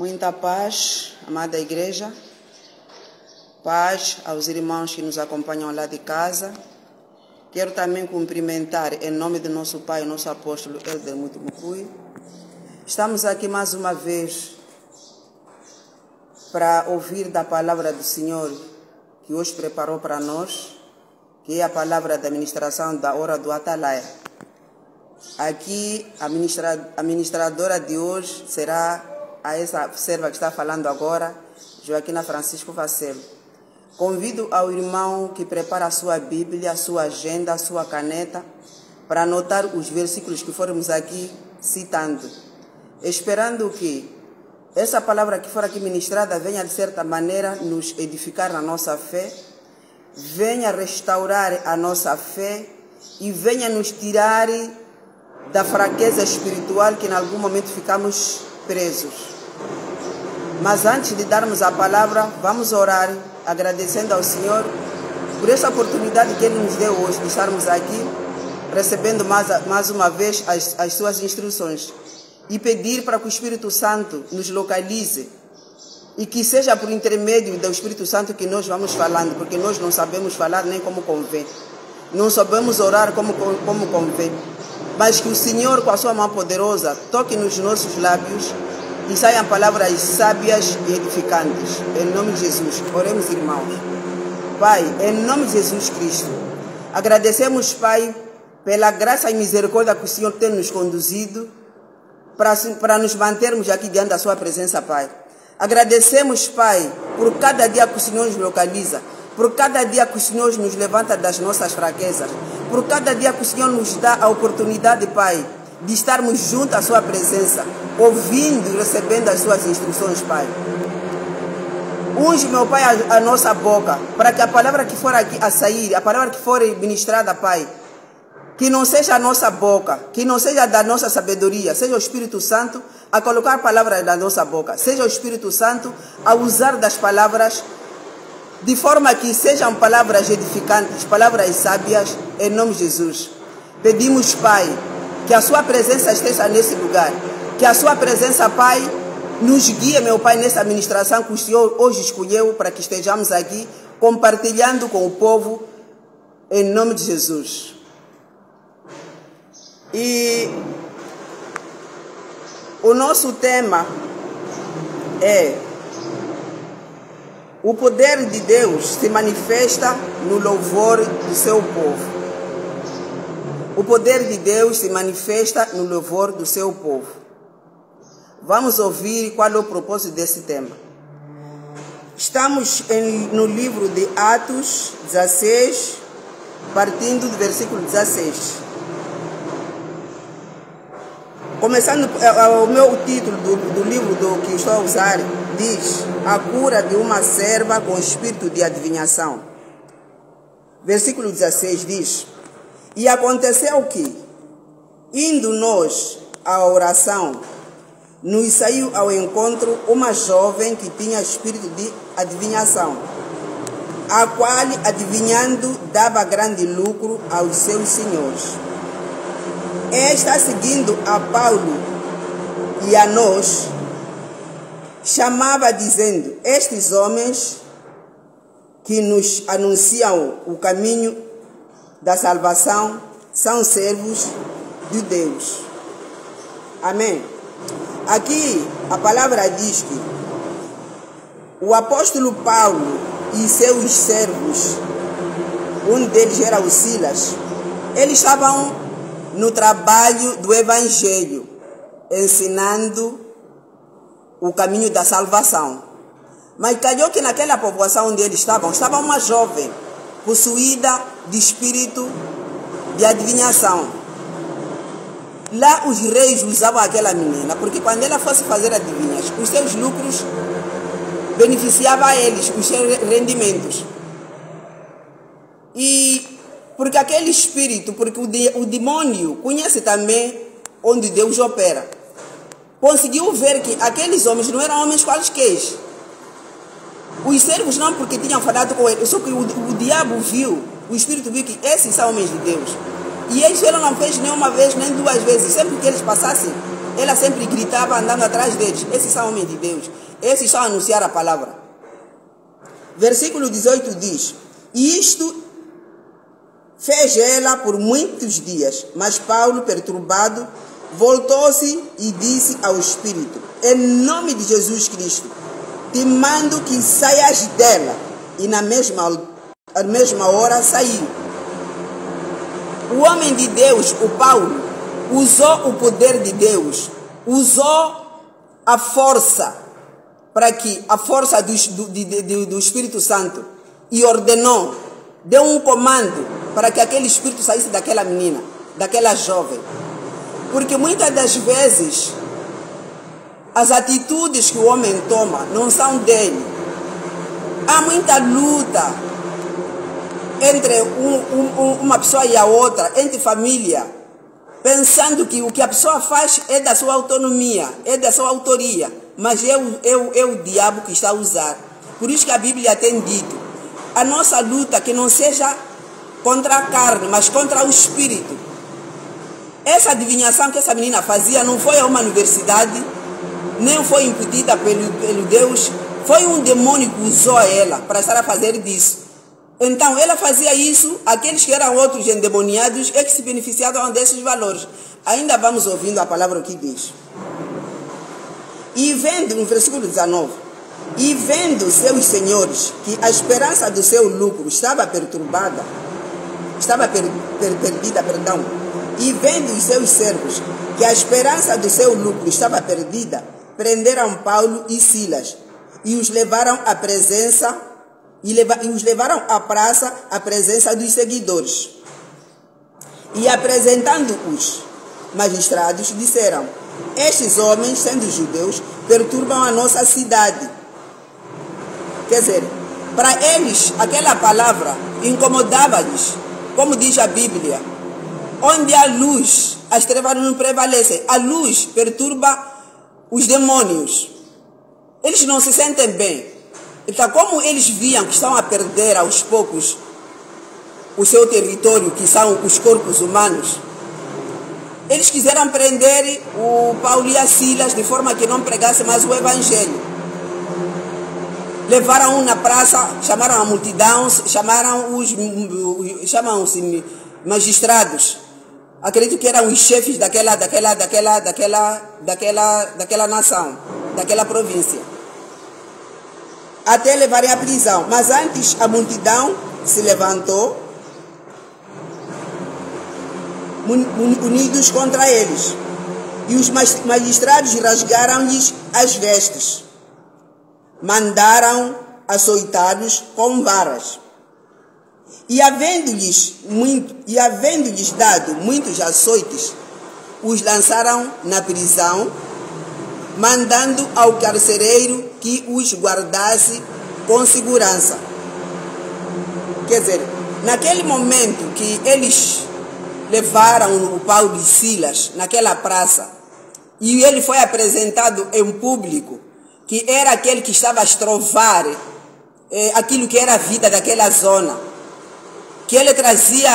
Muita paz, amada igreja. Paz aos irmãos que nos acompanham lá de casa. Quero também cumprimentar em nome do nosso Pai, nosso apóstolo Elder Mutumukui. Estamos aqui mais uma vez para ouvir da palavra do Senhor que hoje preparou para nós, que é a palavra da ministração da hora do Atalaia. Aqui a ministradora de hoje será a essa serva que está falando agora, Joaquina Francisco Vacelo. Convido ao irmão que prepara a sua Bíblia, a sua agenda, a sua caneta, para anotar os versículos que formos aqui citando, esperando que essa palavra que for aqui ministrada venha de certa maneira nos edificar na nossa fé, venha restaurar a nossa fé e venha nos tirar da fraqueza espiritual que em algum momento ficamos presos. Mas antes de darmos a palavra, vamos orar, agradecendo ao Senhor por essa oportunidade que Ele nos deu hoje de estarmos aqui, recebendo mais uma vez as suas instruções, e pedir para que o Espírito Santo nos localize e que seja por intermédio do Espírito Santo que nós vamos falando, porque nós não sabemos falar nem como convém, não sabemos orar como convém, mas que o Senhor, com a sua mão poderosa, toque nos nossos lábios e saiam palavras sábias e edificantes. Em nome de Jesus, oremos, irmãos. Pai, em nome de Jesus Cristo, agradecemos, Pai, pela graça e misericórdia que o Senhor tem nos conduzido para nos mantermos aqui diante da sua presença, Pai. Agradecemos, Pai, por cada dia que o Senhor nos localiza, por cada dia que o Senhor nos levanta das nossas fraquezas, por cada dia que o Senhor nos dá a oportunidade, Pai, de estarmos junto à sua presença, ouvindo e recebendo as suas instruções, Pai. Unge, meu Pai, a nossa boca, para que a palavra que for aqui a sair, a palavra que for ministrada, Pai, que não seja a nossa boca, que não seja da nossa sabedoria, seja o Espírito Santo a colocar palavras na nossa boca, seja o Espírito Santo a usar das palavras de forma que sejam palavras edificantes, palavras sábias, em nome de Jesus. Pedimos, Pai, que a sua presença esteja nesse lugar, que a sua presença, Pai, nos guie, meu Pai, nessa administração que o Senhor hoje escolheu para que estejamos aqui compartilhando com o povo, em nome de Jesus. E o nosso tema é: o poder de Deus se manifesta no louvor do seu povo. O poder de Deus se manifesta no louvor do seu povo. Vamos ouvir qual é o propósito desse tema. Estamos no livro de Atos 16, partindo do versículo 16. Começando, o título do livro que estou a usar diz: a cura de uma serva com espírito de adivinhação. Versículo 16 diz: e aconteceu que, indo nós à oração, nos saiu ao encontro uma jovem que tinha espírito de adivinhação, a qual, adivinhando, dava grande lucro aos seus senhores. Esta, seguindo a Paulo e a nós, chamava dizendo: estes homens que nos anunciam o caminho da salvação são servos de Deus. Amém. Aqui a palavra diz que o apóstolo Paulo e seus servos, um deles era o Silas, eles estavam no trabalho do evangelho, ensinando o caminho da salvação. Mas calhou que naquela povoação onde eles estava uma jovem possuída de espírito de adivinhação. Lá os reis usavam aquela menina, porque quando ela fosse fazer adivinhas, os seus lucros beneficiavam a eles, os seus rendimentos. E porque aquele espírito, porque o demônio conhece também onde Deus opera, conseguiu ver que aqueles homens não eram homens quaisquer. Os servos não, porque tinham falado com ele, só que o diabo viu, o espírito viu que esses são homens de Deus. E ele não fez nenhuma vez, nem duas vezes. Sempre que eles passassem ela sempre gritava andando atrás deles. Esses são homens de Deus. Esses são anunciar a palavra. Versículo 18 diz: isto fez ela por muitos dias, mas Paulo, perturbado, voltou-se e disse ao Espírito: em nome de Jesus Cristo, te mando que saias dela. E na mesma hora saiu. O homem de Deus, o Paulo, usou o poder de Deus, usou a força, a força do Espírito Santo, e ordenou, deu um comando para que aquele espírito saísse daquela menina, daquela jovem. Porque muitas das vezes as atitudes que o homem toma não são dele. Há muita luta entre uma pessoa e a outra, entre família, pensando que o que a pessoa faz é da sua autonomia, é da sua autoria, mas é o diabo que está a usar. Por isso que a Bíblia tem dito: a nossa luta que não seja contra a carne, mas contra o espírito. Essa adivinhação que essa menina fazia não foi a uma universidade, nem foi incutida pelo Deus, foi um demônio que usou ela para estar a fazer disso. Então ela fazia isso, aqueles que eram outros endemoniados é que se beneficiavam desses valores. Ainda vamos ouvindo a palavra que diz. E vendo, no versículo 19, e vendo seus senhores que a esperança do seu lucro estava perdida, e vendo os seus servos que a esperança do seu lucro estava perdida, prenderam Paulo e Silas e os levaram à presença à praça à presença dos seguidores. E apresentando os magistrados, disseram: estes homens, sendo judeus, perturbam a nossa cidade. Quer dizer, para eles aquela palavra incomodava-lhes, como diz a Bíblia: onde há luz, as trevas não prevalecem. A luz perturba os demônios. Eles não se sentem bem. Então, como eles viam que estão a perder aos poucos o seu território, que são os corpos humanos, eles quiseram prender o Paulo e a Silas de forma que não pregasse mais o Evangelho. Levaram-o na praça, chamaram a multidão, chamam-se magistrados. Acredito que eram os chefes daquela nação, daquela província, até levarem à prisão. Mas antes a multidão se levantou, unidos contra eles, e os magistrados rasgaram-lhes as vestes, mandaram açoitá-los com varas. E havendo-lhes dado muitos açoites, os lançaram na prisão, mandando ao carcereiro que os guardasse com segurança. Quer dizer, naquele momento que eles levaram o Paulo e Silas naquela praça, e ele foi apresentado em público, que era aquele que estava a estrovar aquilo que era a vida daquela zona, que ele trazia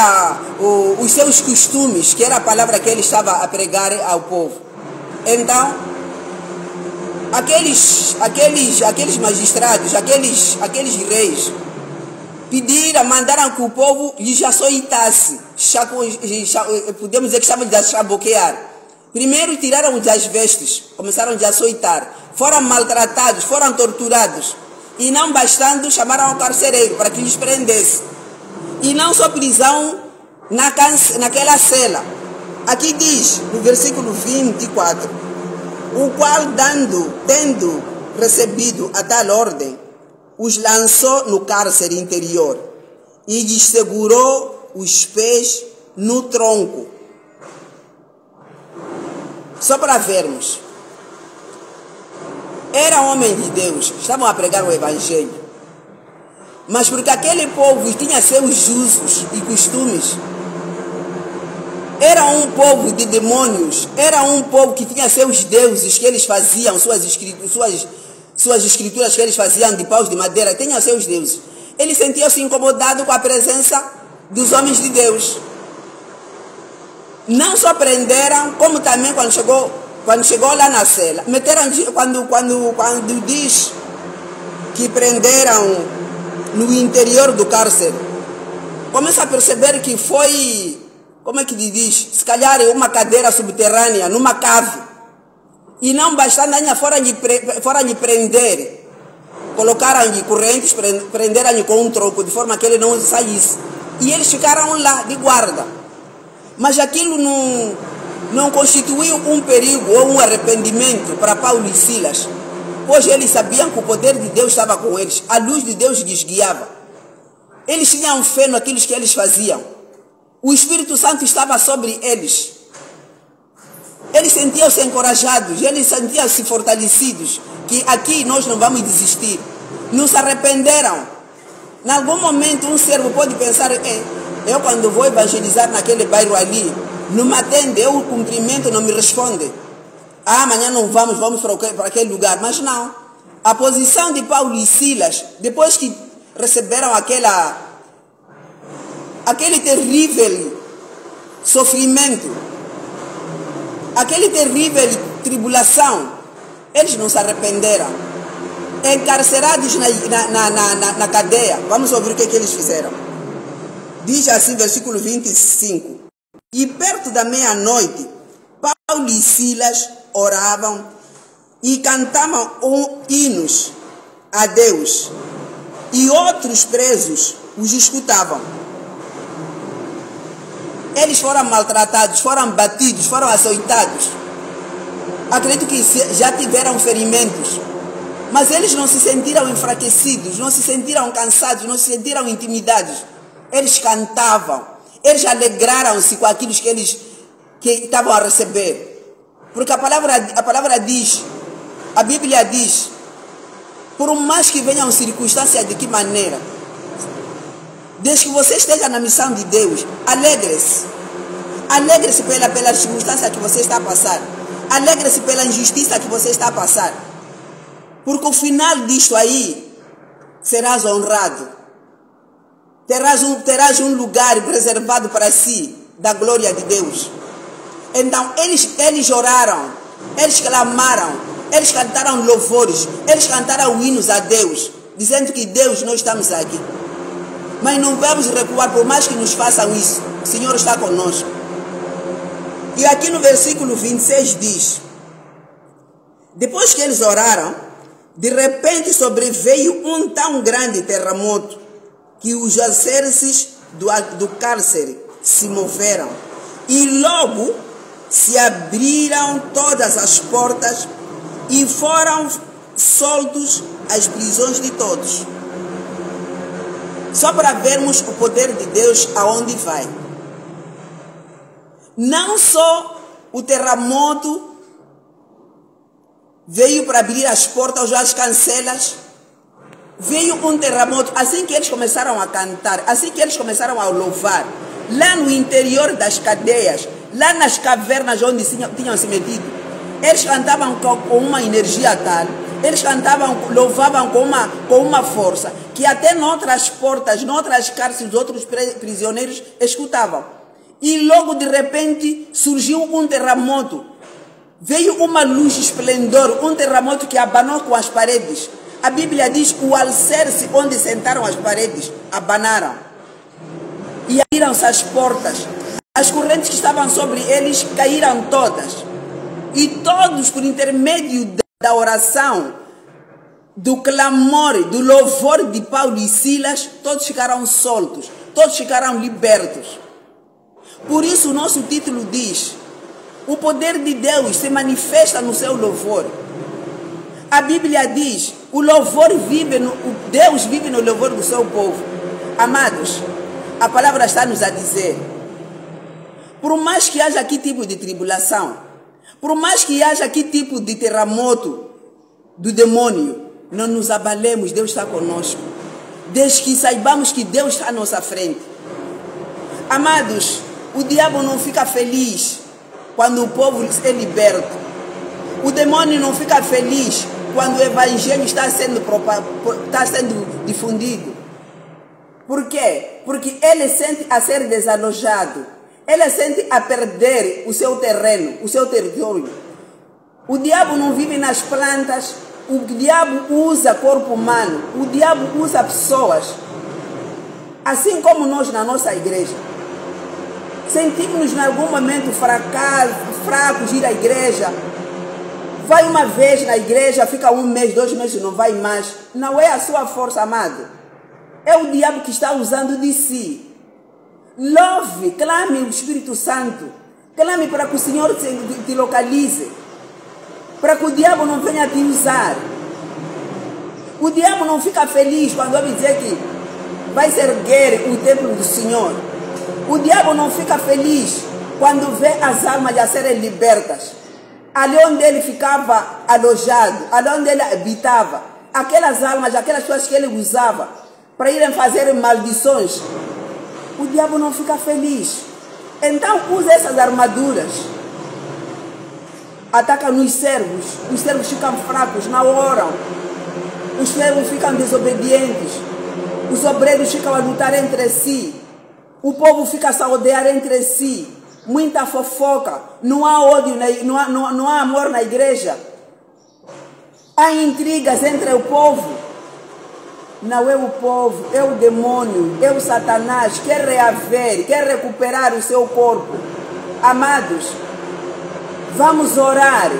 os seus costumes, que era a palavra que ele estava a pregar ao povo. Então, aqueles magistrados, aqueles reis, mandaram que o povo lhes açoitasse. Podemos dizer que estavam a chaboquear. Primeiro tiraram das vestes, começaram a açoitar. Foram maltratados, foram torturados. E não bastando, chamaram ao carcereiro para que lhes prendesse. E não só prisão naquela cela. Aqui diz, no versículo 24, o qual, tendo recebido a tal ordem, os lançou no cárcere interior e lhes segurou os pés no tronco. Só para vermos. Era homem de Deus, estavam a pregar o Evangelho. Mas porque aquele povo tinha seus usos e costumes, era um povo de demônios, era um povo que tinha seus deuses que eles faziam, suas escrituras que eles faziam de paus de madeira, tinham seus deuses. Eles sentiam-se incomodados com a presença dos homens de Deus. Não só prenderam, como também quando chegou Quando chegou lá na cela, quando diz que prenderam no interior do cárcere, começa a perceber que foi, como é que diz, se calhar uma cadeira subterrânea, numa cave. E não bastando, ainda fora de prender, colocaram-lhe correntes, prenderam-lhe com um troco, de forma que ele não saísse. E eles ficaram lá, de guarda. Mas aquilo não constituiu um perigo ou um arrependimento para Paulo e Silas, pois eles sabiam que o poder de Deus estava com eles, a luz de Deus lhes guiava. Eles tinham fé naquilo que eles faziam. O Espírito Santo estava sobre eles. Eles sentiam-se encorajados, eles sentiam-se fortalecidos, que aqui nós não vamos desistir. Não se arrependeram. Em algum momento um servo pode pensar, eu quando vou evangelizar naquele bairro ali, não me atende, eu o cumprimento não me responde. Amanhã não vamos para aquele lugar. Mas não. A posição de Paulo e Silas, depois que receberam aquele terrível sofrimento, aquele terrível tribulação, eles não se arrependeram. Encarcerados na cadeia. Vamos ouvir o que eles fizeram. Diz assim, versículo 25. E perto da meia-noite, Paulo e Silas oravam e cantavam hinos a Deus, e outros presos os escutavam. Eles foram maltratados, foram batidos, foram açoitados. Acredito que já tiveram ferimentos, mas eles não se sentiram enfraquecidos, não se sentiram cansados, não se sentiram intimidados. Eles cantavam, eles alegraram-se com aquilo que eles estavam a receber. Porque a palavra diz, a Bíblia diz, por mais que venham circunstâncias de que maneira, desde que você esteja na missão de Deus, alegre-se. Alegre-se pela circunstância que você está a passar. Alegre-se pela injustiça que você está a passar. Porque o final disto aí, serás honrado. Terás um lugar reservado para si, da glória de Deus. Então, eles oraram, eles clamaram, eles cantaram louvores, eles cantaram hinos a Deus, dizendo que Deus, nós estamos aqui. Mas não vamos recuar, por mais que nos façam isso. O Senhor está conosco. E aqui no versículo 26 diz, depois que eles oraram, de repente sobreveio um tão grande terremoto, que os alicerces do cárcere se moveram, e logo se abriram todas as portas, e foram soltos as prisões de todos. Só para vermos o poder de Deus aonde vai. Não só o terremoto veio para abrir as portas ou as cancelas, veio um terremoto assim que eles começaram a cantar, assim que eles começaram a louvar, lá no interior das cadeias, lá nas cavernas onde tinham se metido, eles cantavam com uma energia tal, eles cantavam, louvavam com uma força, que até noutras portas, noutras cárceres, outros prisioneiros escutavam. E logo de repente surgiu um terremoto, veio uma luz esplendor, um terremoto que abanou com as paredes. A Bíblia diz que o alicerce onde sentaram as paredes abanaram. E abriram-se as portas. As correntes que estavam sobre eles caíram todas. E todos, por intermédio da oração, do clamor, do louvor de Paulo e Silas, todos ficaram soltos, todos ficaram libertos. Por isso o nosso título diz, o poder de Deus se manifesta no seu louvor. A Bíblia diz, Deus vive no louvor do seu povo. Amados, a palavra está-nos a dizer, por mais que haja que tipo de tribulação, por mais que haja que tipo de terremoto do demônio, não nos abalemos, Deus está conosco. Desde que saibamos que Deus está à nossa frente. Amados, o diabo não fica feliz quando o povo é liberto. O demônio não fica feliz quando o evangelho está sendo difundido. Por quê? Porque ele sente a ser desalojado. Ele sente a perder o seu terreno, o seu território. O diabo não vive nas plantas, o diabo usa corpo humano, o diabo usa pessoas. Assim como nós na nossa igreja. Sentimos-nos em algum momento fracos ir à igreja. Vai uma vez na igreja, fica 1 mês, 2 meses, não vai mais. Não é a sua força, amado. É o diabo que está usando de si. Louve, clame o Espírito Santo. Clame para que o Senhor te localize. Para que o diabo não venha te usar. O diabo não fica feliz quando ouve dizer que vai se erguer o templo do Senhor. O diabo não fica feliz quando vê as almas a serem libertas. Ali onde ele ficava alojado, ali onde ele habitava, aquelas almas, aquelas pessoas que ele usava para irem fazer maldições, o diabo não fica feliz. Então usa essas armaduras. Ataca nos servos, os servos ficam fracos, não oram. Os servos ficam desobedientes. Os obreiros ficam a lutar entre si. O povo fica a se odiar entre si. Muita fofoca. Não há ódio, não há amor na igreja. Há intrigas entre o povo. Não é o povo, é o demônio, é o Satanás. Quer reaver, quer recuperar o seu corpo. Amados, vamos orar.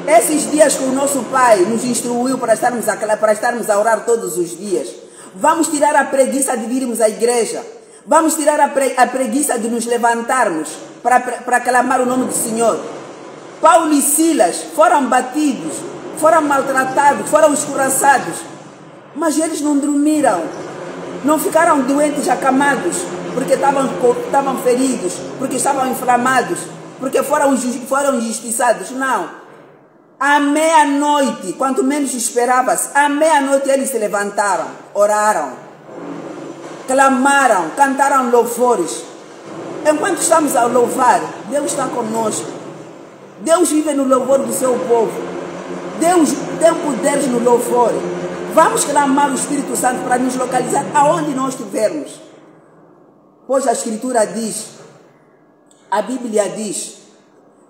Esses dias que o nosso Pai nos instruiu para estarmos a orar todos os dias. Vamos tirar a preguiça de virmos à igreja. Vamos tirar a preguiça de nos levantarmos para clamar o nome do Senhor. Paulo e Silas foram batidos, foram maltratados, foram escorraçados. Mas eles não dormiram. Não ficaram doentes, acamados, porque estavam feridos, porque estavam inflamados, porque foram injustiçados. Não. À meia-noite, quanto menos esperava-se, à meia-noite eles se levantaram, oraram, clamaram, cantaram louvores. Enquanto estamos a louvar, Deus está conosco. Deus vive no louvor do seu povo. Deus tem poderes no louvor. Vamos clamar o Espírito Santo para nos localizar aonde nós estivermos. Pois a Escritura diz, a Bíblia diz,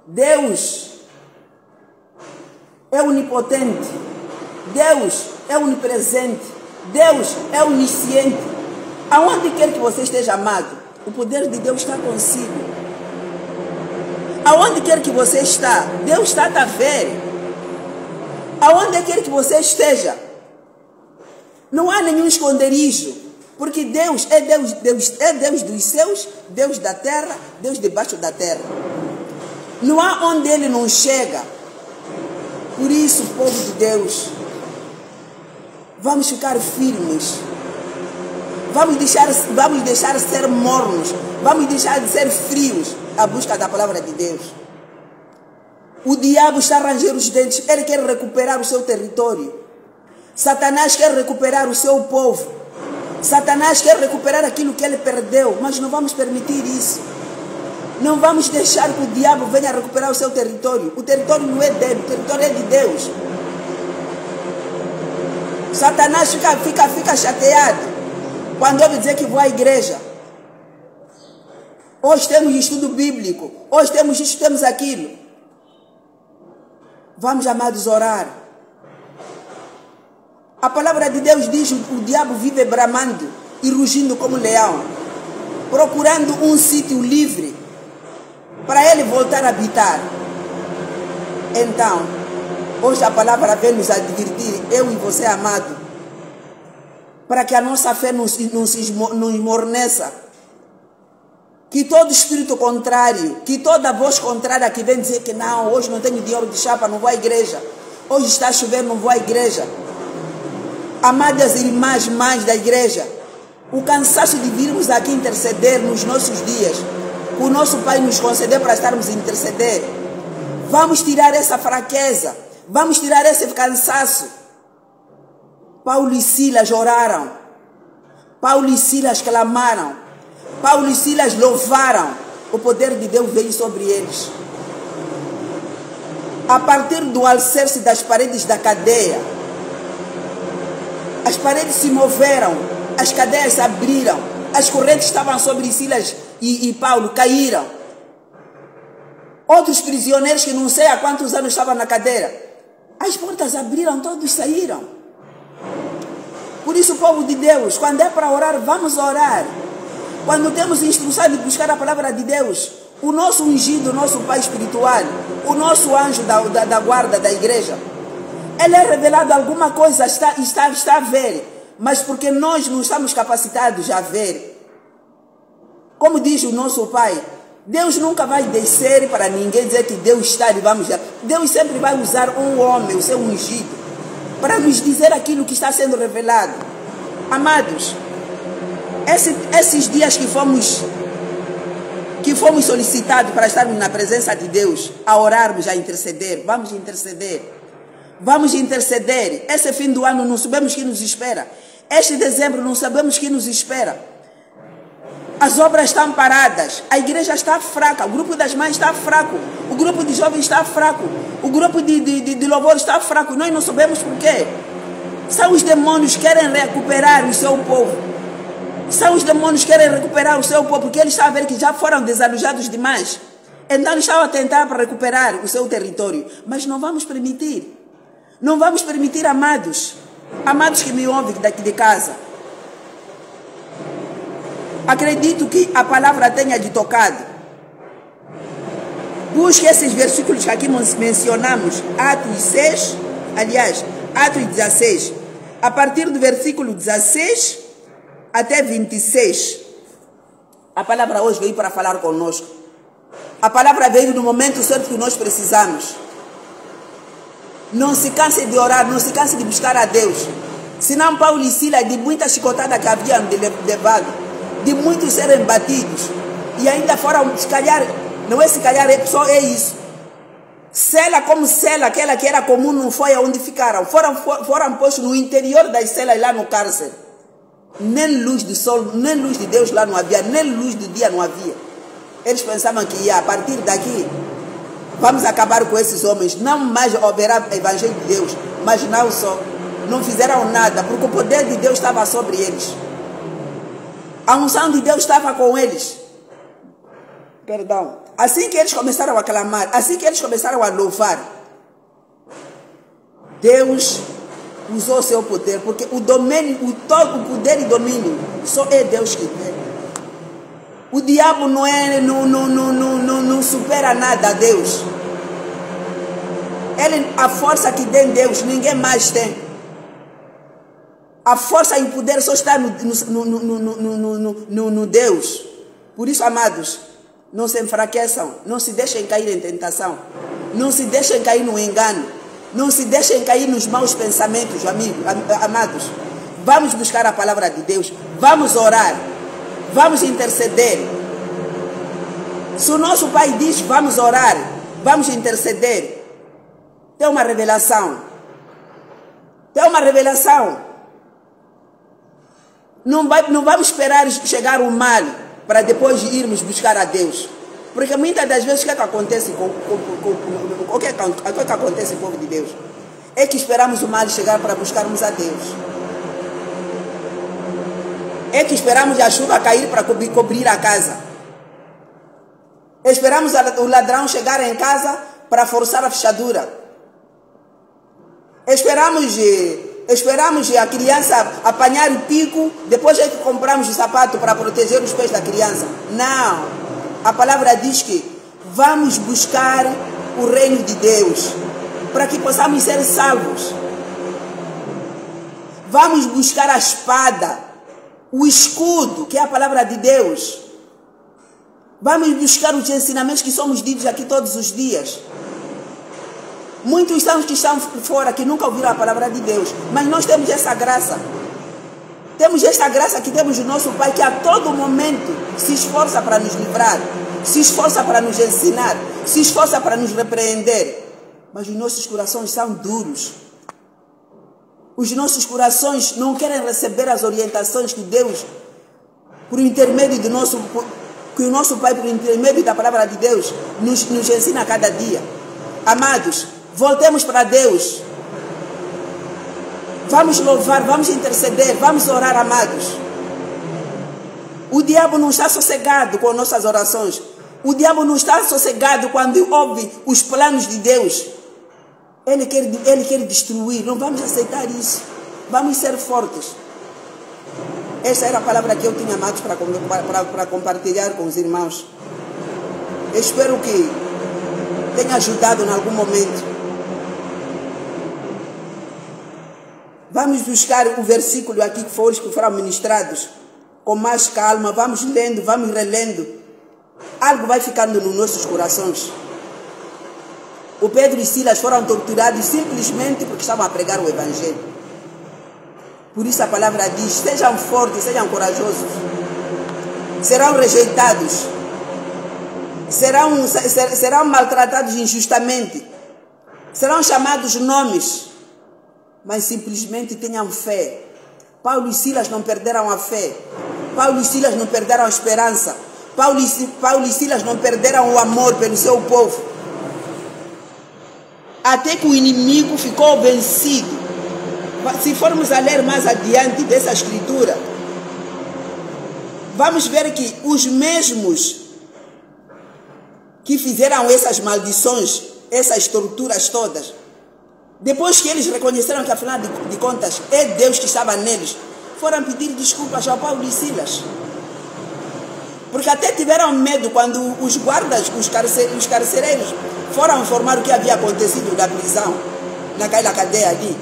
Deus é onipotente, Deus é onipresente, Deus é onisciente. Aonde quer que você esteja, amado, o poder de Deus está consigo. Aonde quer que você está, Deus está a ver. Aonde quer que você esteja, não há nenhum esconderijo, porque Deus é Deus dos céus, Deus da terra, Deus debaixo da terra. Não há onde Ele não chega. Por isso, povo de Deus, vamos ficar firmes. Vamos deixar de ser mornos. Vamos deixar de ser frios à busca da palavra de Deus. O diabo está a ranger os dentes. Ele quer recuperar o seu território. Satanás quer recuperar o seu povo. Satanás quer recuperar aquilo que ele perdeu. Mas não vamos permitir isso. Não vamos deixar que o diabo venha recuperar o seu território. O território não é dele, o território é de Deus. Satanás fica chateado quando ouve dizer que vou à igreja. Hoje temos estudo bíblico. Hoje temos isso, temos aquilo. Vamos, amados, orar. A palavra de Deus diz que o diabo vive bramando e rugindo como leão, procurando um sítio livre para ele voltar a habitar. Então, hoje a palavra vem nos advertir, eu e você, amado, para que a nossa fé não esmoreça. Que todo espírito contrário, que toda voz contrária que vem dizer que não, hoje não tenho dinheiro de chapa, não vou à igreja. Hoje está chovendo, não vou à igreja. Amadas irmãs, mães da igreja, o cansaço de virmos aqui interceder nos nossos dias, que o nosso Pai nos concedeu para estarmos a interceder. Vamos tirar essa fraqueza, vamos tirar esse cansaço. Paulo e Silas oraram, Paulo e Silas clamaram, Paulo e Silas louvaram. O poder de Deus veio sobre eles. A partir do alicerce das paredes da cadeia, as paredes se moveram, as cadeias se abriram, as correntes estavam sobre Silas e Paulo, caíram. Outros prisioneiros que não sei há quantos anos estavam na cadeira. As portas abriram, todos saíram. Por isso, povo de Deus, quando é para orar, vamos orar. Quando temos instrução de buscar a palavra de Deus, o nosso ungido, o nosso pai espiritual, o nosso anjo da guarda da igreja, ele é revelado alguma coisa, está a ver, mas porque nós não estamos capacitados a ver. Como diz o nosso pai, Deus nunca vai descer para ninguém dizer que Deus está e vamos já. Deus sempre vai usar um homem, o seu ungido, para nos dizer aquilo que está sendo revelado. Amados, esses dias que fomos solicitados para estarmos na presença de Deus, a orarmos, a interceder, vamos interceder. Vamos interceder. Esse fim do ano não sabemos o que nos espera. Este dezembro não sabemos o que nos espera. As obras estão paradas, a igreja está fraca, o grupo das mães está fraco, o grupo de jovens está fraco, o grupo de louvor está fraco. Nós não sabemos por quê. São os demônios que querem recuperar o seu povo. São os demônios que querem recuperar o seu povo, porque eles estão a ver que já foram desalojados demais. Então eles estão a tentar para recuperar o seu território. Mas não vamos permitir. Não vamos permitir, amados. Amados que me ouvem daqui de casa. Acredito que a palavra tenha de tocado. Busque esses versículos que aqui mencionamos. Atos 6, aliás, Atos 16. A partir do versículo 16 até 26. A palavra hoje veio para falar conosco. A palavra veio no momento certo que nós precisamos. Não se canse de orar, não se canse de buscar a Deus. Senão Paulo e Silas, de muita chicotada que haviam levado, de muitos serem batidos, e ainda foram, se calhar, não é se calhar, só é isso. Cela como cela, aquela que era comum, não foi aonde ficaram. Foram postos no interior das celas, lá no cárcere. Nem luz do sol, nem luz de Deus lá não havia, nem luz do dia não havia. Eles pensavam que a partir daqui, vamos acabar com esses homens. Não mais haverá evangelho de Deus, mas não só. Não fizeram nada, porque o poder de Deus estava sobre eles. A unção de Deus estava com eles. Perdão. Assim que eles começaram a clamar, assim que eles começaram a louvar, Deus usou seu poder, porque o domínio, todo o poder e domínio, só é Deus que tem. O diabo não supera nada a Deus. A força que tem Deus, ninguém mais tem. A força e o poder só está no Deus. Por isso, amados, não se enfraqueçam, não se deixem cair em tentação, não se deixem cair no engano, não se deixem cair nos maus pensamentos, amados. Vamos buscar a palavra de Deus, vamos orar, vamos interceder. Se o nosso Pai diz vamos orar, vamos interceder, tem uma revelação. Tem uma revelação. Não vamos esperar chegar o mal para depois irmos buscar a Deus. Porque muitas das vezes o que é que acontece com o que acontece com o povo de Deus? É que esperamos o mal chegar para buscarmos a Deus. É que esperamos a chuva cair para cobrir a casa. Esperamos o ladrão chegar em casa para forçar a fechadura. Esperamos a criança apanhar o pico, depois é que compramos o sapato para proteger os pés da criança. Não. A palavra diz que vamos buscar o reino de Deus para que possamos ser salvos. Vamos buscar a espada, o escudo, que é a palavra de Deus. Vamos buscar os ensinamentos que somos ditos aqui todos os dias. Muitos são os que estão fora, que nunca ouviram a palavra de Deus. Mas nós temos essa graça. Temos esta graça que temos do nosso Pai, que a todo momento se esforça para nos livrar, se esforça para nos ensinar, se esforça para nos repreender. Mas os nossos corações são duros. Os nossos corações não querem receber as orientações que Deus, por intermédio do nosso, que o nosso Pai, por intermédio da palavra de Deus, nos ensina a cada dia. Amados, voltemos para Deus. Vamos louvar, vamos interceder, vamos orar, amados. O diabo não está sossegado com nossas orações. O diabo não está sossegado quando ouve os planos de Deus. Ele quer destruir. Não vamos aceitar isso. Vamos ser fortes. Essa era a palavra que eu tinha, amados, para compartilhar com os irmãos. Eu espero que tenha ajudado em algum momento. Vamos buscar o versículo aqui que foram ministrados com mais calma. Vamos lendo, vamos relendo. Algo vai ficando nos nossos corações. O Pedro e Silas foram torturados simplesmente porque estavam a pregar o Evangelho. Por isso a palavra diz: sejam fortes, sejam corajosos. Serão rejeitados. Serão maltratados injustamente. Serão chamados nomes. Mas simplesmente tenham fé. Paulo e Silas não perderam a fé. Paulo e Silas não perderam a esperança. Paulo e Silas não perderam o amor pelo seu povo. Até que o inimigo ficou vencido. Se formos a ler mais adiante dessa escritura, vamos ver que os mesmos que fizeram essas maldições, essas torturas todas, depois que eles reconheceram que afinal de contas é Deus que estava neles, foram pedir desculpas a Paulo e Silas. Porque até tiveram medo quando os guardas, os carcereiros, foram informar o que havia acontecido na prisão, naquela cadeia ali.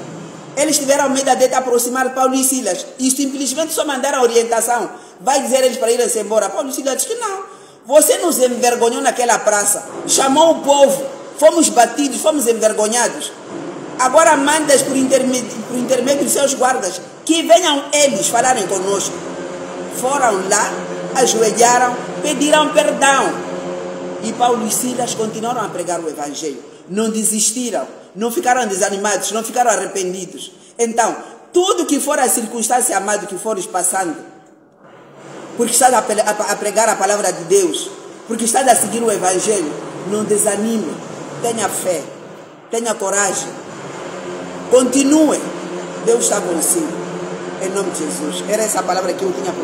Eles tiveram medo de aproximar Paulo e Silas e simplesmente só mandaram a orientação. Vai dizer eles para irem-se embora. Paulo e Silas disse que não. Você nos envergonhou naquela praça, chamou o povo, fomos batidos, fomos envergonhados. Agora mandas por intermédio dos seus guardas que venham eles falarem conosco. Foram lá, ajoelharam, pediram perdão. E Paulo e Silas continuaram a pregar o Evangelho. Não desistiram, não ficaram desanimados, não ficaram arrependidos. Então, tudo que for a circunstância, amado, que fores passando, porque estás a pregar a palavra de Deus, porque estás a seguir o Evangelho, não desanime, tenha fé, tenha coragem, continue, Deus está consigo, em nome de Jesus. Era essa palavra que eu tinha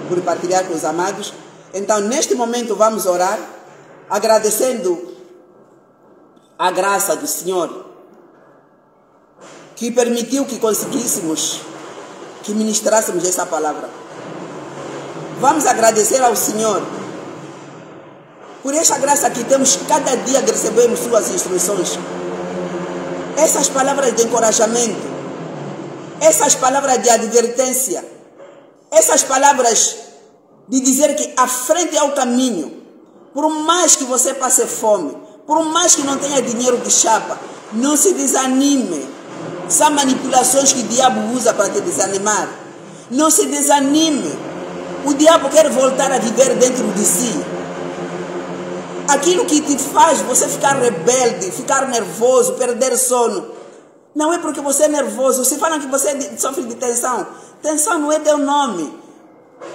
por partilhar com os amados. Então, neste momento, vamos orar, agradecendo a graça do Senhor, que permitiu que conseguíssemos, que ministrássemos essa palavra. Vamos agradecer ao Senhor por esta graça que temos, cada dia recebemos suas instruções. Essas palavras de encorajamento, essas palavras de advertência, essas palavras de dizer que a frente é o caminho. Por mais que você passe fome, por mais que não tenha dinheiro de chapa, não se desanime. São manipulações que o diabo usa para te desanimar. Não se desanime. O diabo quer voltar a viver dentro de si. Aquilo que te faz você ficar rebelde, ficar nervoso, perder sono, não é porque você é nervoso. Se falam que você sofre de tensão, tensão não é teu nome.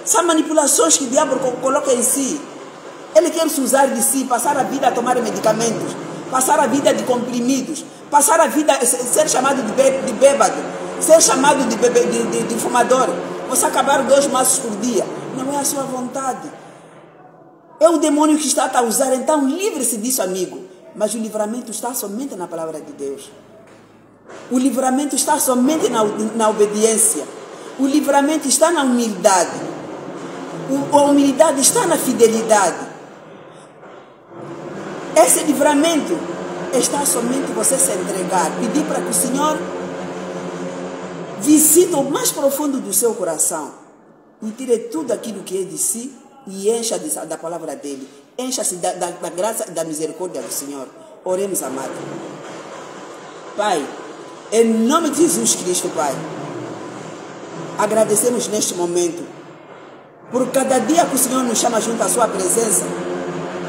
São manipulações que o diabo coloca em si. Ele quer se usar de si, passar a vida a tomar medicamentos, passar a vida de comprimidos, passar a vida a ser chamado de bêbado, ser chamado de fumador. Você acabar 2 maços por dia. Não é a sua vontade. É o demônio que está a usar. Então livre-se disso, amigo. Mas o livramento está somente na palavra de Deus. O livramento está somente na obediência. O livramento está na humildade. A humildade está na fidelidade. Esse livramento está somente você se entregar. Pedir para que o Senhor visite o mais profundo do seu coração e tire tudo aquilo que é de si e encha da palavra dele. Encha-se da graça e da misericórdia do Senhor. Oremos, amado. Pai, em nome de Jesus Cristo, Pai, agradecemos neste momento por cada dia que o Senhor nos chama junto à sua presença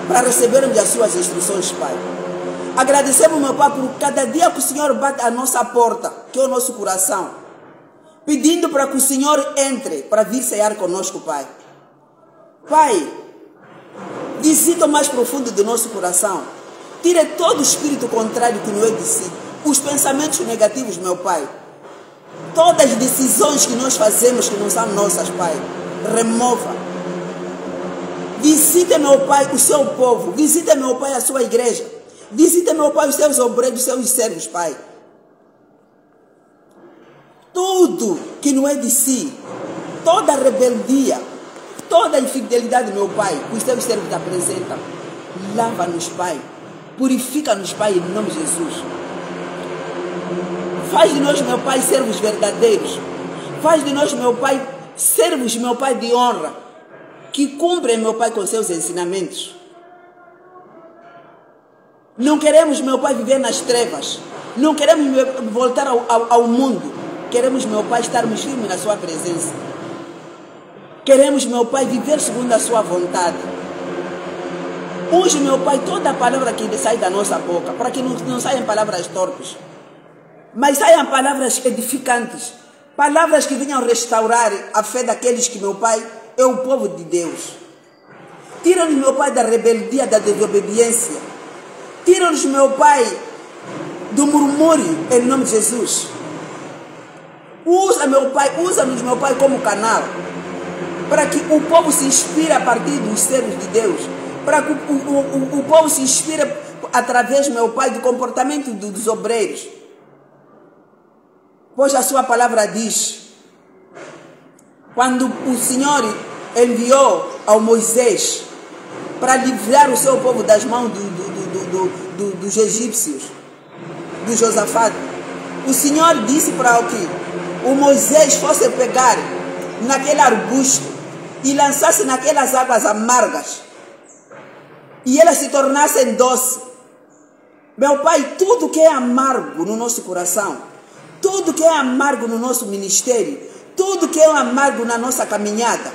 para recebermos as suas instruções, Pai. Agradecemos, meu Pai, por cada dia que o Senhor bate a nossa porta, que é o nosso coração, pedindo para que o Senhor entre para vir cear conosco, Pai. Pai, visita o mais profundo do nosso coração. Tire todo o espírito contrário que não é de si. Os pensamentos negativos, meu Pai. Todas as decisões que nós fazemos que não são nossas, Pai. Remova. Visite, meu Pai, o seu povo. Visite, meu Pai, a sua igreja. Visite, meu Pai, os seus obreiros, os seus servos, Pai. Tudo que não é de si, toda rebeldia, toda infidelidade, meu Pai, que os teus servos apresentam, lava-nos, Pai. Purifica-nos, Pai, em nome de Jesus. Faz de nós, meu Pai, servos verdadeiros. Faz de nós, meu Pai, servos, meu Pai, de honra, que cumprem, meu Pai, com seus ensinamentos. Não queremos, meu Pai, viver nas trevas. Não queremos voltar ao mundo. Queremos, meu Pai, estarmos firmes na sua presença. Queremos, meu Pai, viver segundo a sua vontade. Hoje, meu Pai, toda a palavra que sai da nossa boca, para que não saiam palavras torpes, mas saiam palavras edificantes, palavras que venham restaurar a fé daqueles que, meu Pai, é o povo de Deus. Tira-nos, meu Pai, da rebeldia, da desobediência. Tira-nos, meu Pai, do murmúrio, em nome de Jesus. Usa-nos, meu Pai, como canal, para que o povo se inspire a partir dos servos de Deus, para que o povo se inspire através, meu Pai, do comportamento dos obreiros. Pois a sua palavra diz, quando o Senhor enviou ao Moisés para livrar o seu povo das mãos dos egípcios, do Josafá, o Senhor disse para que o Moisés fosse pegar naquele arbusto e lançasse naquelas águas amargas e elas se tornassem doces. Meu Pai, tudo que é amargo no nosso coração, tudo que é amargo no nosso ministério, tudo que é amargo na nossa caminhada,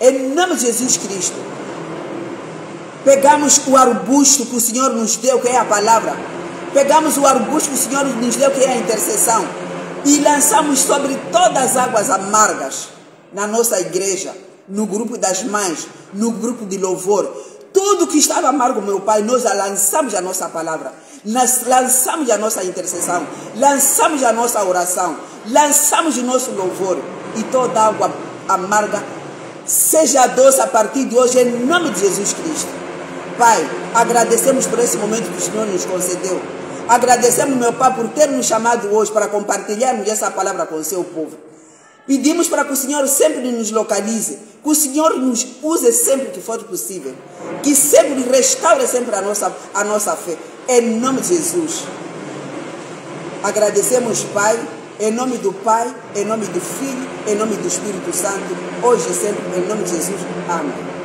em nome de Jesus Cristo, pegamos o arbusto que o Senhor nos deu, que é a palavra, pegamos o arbusto que o Senhor nos deu, que é a intercessão, e lançamos sobre todas as águas amargas na nossa igreja, no grupo das mães, no grupo de louvor. Tudo que estava amargo, meu Pai, nós lançamos a nossa palavra, nós lançamos a nossa intercessão, lançamos a nossa oração, lançamos o nosso louvor, e toda água amarga seja doce a partir de hoje, em nome de Jesus Cristo. Pai, agradecemos por esse momento que o Senhor nos concedeu. Agradecemos, meu Pai, por ter nos chamado hoje para compartilharmos essa palavra com o seu povo. Pedimos para que o Senhor sempre nos localize, que o Senhor nos use sempre que for possível, que sempre restaure sempre a nossa fé, em nome de Jesus. Agradecemos, Pai, em nome do Pai, em nome do Filho, em nome do Espírito Santo, hoje e sempre, em nome de Jesus. Amém.